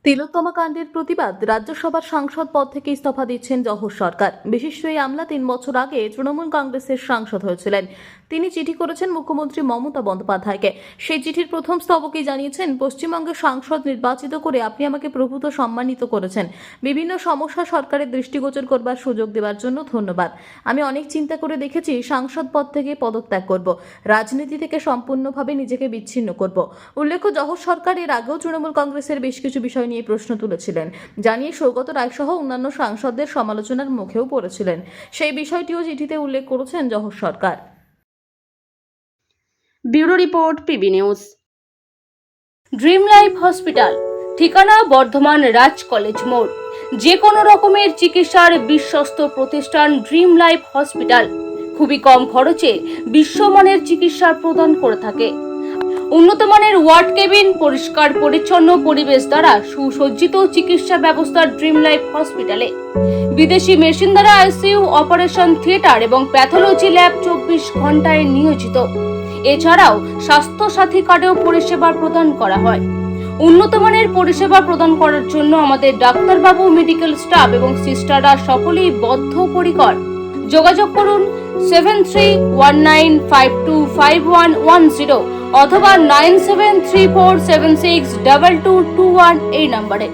তিলোত্তমা কাণ্ডের প্রতিবাদ রাজ্যসভার সাংসদ পদ থেকে ইস্তফা দিচ্ছেন জহর সরকার। বিশিষ্ট এই আমলা 3 বছর আগে তৃণমূল কংগ্রেসের সাংসদ হয়েছিলেন। তিনি চিঠি করেছেন মুখ্যমন্ত্রী মমতা বন্দ্যোপাধ্যায়কে। সেই চিঠির প্রথম স্তবকেই জানিয়েছেন, পশ্চিমবঙ্গের সাংসদ নির্বাচিত করে আপনি আমাকে প্রভূত সম্মানিত করেছেন। বিভিন্ন সমস্যা সরকারের দৃষ্টিগোচর করবার সুযোগ দেওয়ার জন্য ধন্যবাদ। আমি অনেক চিন্তা করে দেখেছি সাংসদ পদ থেকে পদত্যাগ করব, রাজনীতি থেকে সম্পূর্ণভাবে নিজেকে বিচ্ছিন্ন করব। উল্লেখ্য, জহর সরকার এর আগেও তৃণমূল কংগ্রেসের বেশ কিছু বিষয় নিয়ে প্রশ্ন তুলেছিলেন, জানিয়ে সৌগত রায় সহ অন্যান্য সাংসদদের সমালোচনার মুখেও পড়েছিলেন। সেই বিষয়টিও চিঠিতে উল্লেখ করেছেন Jawhar Sarkar. Bureau report, PB news. Dream life hospital, ঠিকানা বর্ধমান রাজ কলেজ মোড়। যে কোনো রকমের চিকিৎসার বিশ্বস্ত প্রতিষ্ঠান ড্রিম লাইফ হসপিটাল খুবই কম খরচে বিশ্বমানের চিকিৎসা প্রদান করে থাকে। উন্নত মানের ওয়ার্ড কেবিন, পরিষ্কার পরিচ্ছন্ন পরিবেশ দ্বারা সুসজ্জিত চিকিৎসা ব্যবস্থা ড্রিম লাইফ হসপিটালে। বিদেশি মেশিন দ্বারা আইসিইউ, অপারেশন থিয়েটার এবং প্যাথোলজি ল্যাব 24 ঘন্টায় নিয়োজিত। এছাড়াও স্বাস্থ্য সাথী কার্ডেও পরিষেবা প্রদান করা হয়। উন্নত মানের পরিষেবা প্রদান করার জন্য আমাদের ডাক্তারবাবু, মেডিকেল স্টাফ এবং সিস্টাররা সকলেই বদ্ধপরিকর। যোগাযোগ করুন 7319525110 অথবা 9734762221 এই নম্বরে।